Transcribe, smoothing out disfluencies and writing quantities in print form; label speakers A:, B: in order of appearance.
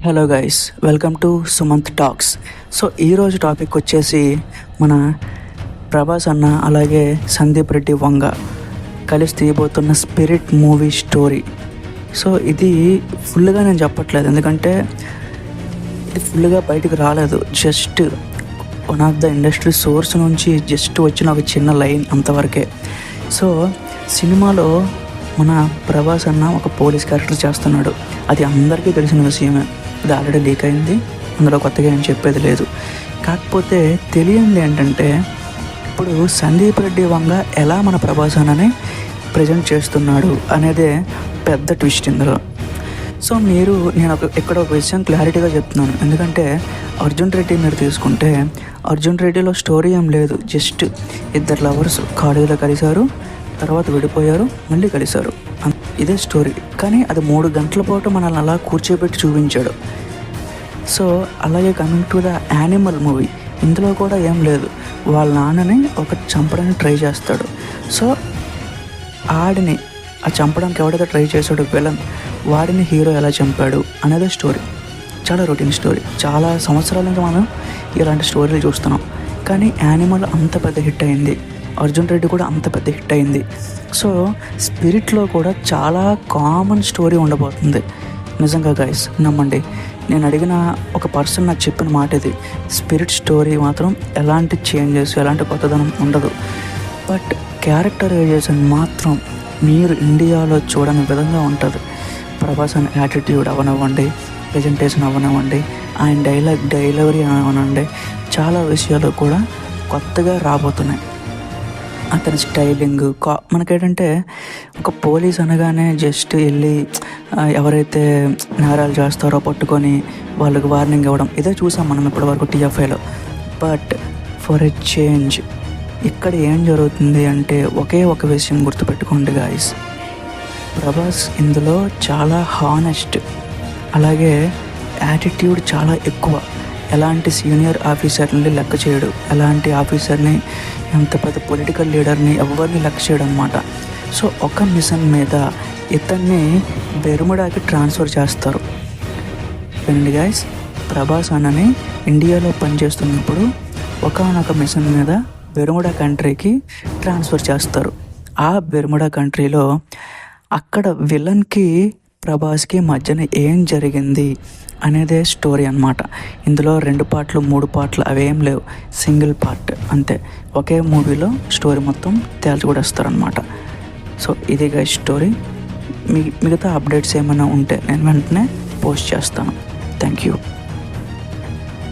A: Hello guys, welcome to Sumanth talks. So ఈరోజు topic వచ్చేసి మన ప్రభాస్ అన్న అలాగే సందీప్ రెడ్డి వంగ కలిసి తీయబోతున్న స్పిరిట్ మూవీ స్టోరీ. సో ఇది ఫుల్గా నేను చెప్పట్లేదు, ఎందుకంటే ఇది ఫుల్గా బయటకు రాలేదు. Just one of the industry source నుంచి జస్ట్ వచ్చిన ఒక చిన్న లైన్ అంతవరకే. సో సినిమాలో మన ప్రభాస్ అన్న ఒక పోలీస్ క్యారెక్టర్ చేస్తున్నాడు. అది అందరికీ తెలిసిన విషయమే, ఇది ఆల్రెడీ లీక్ అయింది, అందులో కొత్తగా ఏం చెప్పేది లేదు. కాకపోతే తెలియంది ఏంటంటే ఇప్పుడు సందీప్ రెడ్డి వంగ ఎలా మన ప్రభాస్ అన్నని ప్రజెంట్ చేస్తున్నాడు అనేదే పెద్ద ట్విస్ట్ ఇందులో. సో నేను ఇక్కడ ఒక విషయం క్లారిటీగా చెప్తున్నాను, ఎందుకంటే అర్జున్ రెడ్డి మీరు తీసుకుంటే అర్జున్ రెడ్డిలో స్టోరీ ఏం లేదు. జస్ట్ ఇద్దరు లవర్స్ కాలేజీలో కలిశారు, తర్వాత విడిపోయారు, మళ్ళీ కలిశారు, ఇదే స్టోరీ. కానీ అది 3 గంటల పాటు మనల్ని అలా కూర్చోబెట్టి చూపించాడు. సో అలాగే coming to the animal movie, ఇందులో కూడా ఏం లేదు. వాళ్ళ నాన్నని ఒకటి చంపడానికి ట్రై చేస్తాడు. సో ఆడిని చంపడానికి ఎవడైతే ట్రై చేశాడో విలన్, వాడిని హీరో ఎలా చంపాడు అనేది స్టోరీ. చాలా రొటీన్ స్టోరీ. చాలా సంవత్సరాల నుంచి మనం ఇలాంటి స్టోరీలు చూస్తున్నాం. కానీ యానిమల్ అంత పెద్ద హిట్ అయింది, అర్జున్ రెడ్డి కూడా అంత పెద్ద హిట్ అయింది. సో స్పిరిట్లో కూడా చాలా కామన్ స్టోరీ ఉండబోతుంది. నిజంగా గైస్ నమ్మండి, నేను అడిగిన ఒక పర్సన్ నాకు చెప్పిన మాట ఇది. స్పిరిట్ స్టోరీ మాత్రం ఎలాంటి చేంజెస్, ఎలాంటి కొత్తదనం ఉండదు. బట్ క్యారెక్టరైజేషన్ మాత్రం మీరు ఇండియాలో చూడని విధంగా ఉంటుంది. ప్రభాస్ అని యాటిట్యూడ్ అవనివ్వండి, ప్రెజెంటేషన్ అవనివ్వండి, ఆయన డెలివరీ అవనండి, చాలా విషయాలు కూడా కొత్తగా రాబోతున్నాయి. అతని స్టైలింగ్ మనకేంటంటే ఒక పోలీస్ అనగానే జస్ట్ వెళ్ళి ఎవరైతే నేరాలు చేస్తారో పట్టుకొని వాళ్ళకి వార్నింగ్ ఇవ్వడం, ఇదే చూసాం మనం ఇప్పటివరకు TFIలో. బట్ ఫర్ ఎ చేంజ్ ఇక్కడ ఏం జరుగుతుంది అంటే ఒకే ఒక విషయం గుర్తుపెట్టుకోండి గాయస్, ప్రభాస్ ఇందులో చాలా హానెస్ట్, అలాగే యాటిట్యూడ్ చాలా ఎక్కువ. ఎలాంటి సీనియర్ ఆఫీసర్ని లెక్క చేయడు, ఎలాంటి ఆఫీసర్ని, ఎంత పెద్ద పొలిటికల్ లీడర్ని ఎవరిని లెక్క చేయడు అనమాట. సో ఒక మిషన్ మీద ఇతన్ని బెర్ముడాకి ట్రాన్స్ఫర్ చేస్తారు. వినండి గైస్, ప్రభాస్ అన్నని ఇండియాలో పనిచేస్తున్నప్పుడు ఒకానొక మిషన్ మీద బెర్ముడా కంట్రీకి ట్రాన్స్ఫర్ చేస్తారు. ఆ బెర్ముడా కంట్రీలో అక్కడ విలన్కి ప్రభాస్కి మధ్యన ఏం జరిగింది అనేదే స్టోరీ అన్నమాట. ఇందులో 2 పార్ట్లు 3 పార్ట్లు అవేం లేవు, సింగిల్ పార్ట్ అంతే. ఒకే మూవీలో స్టోరీ మొత్తం తేల్చి కూడా వస్తారనమాట. సో ఇది గైస్ స్టోరీ. మిగతా అప్డేట్స్ ఏమైనా ఉంటే నేను వెంటనే పోస్ట్ చేస్తాను. Thank you.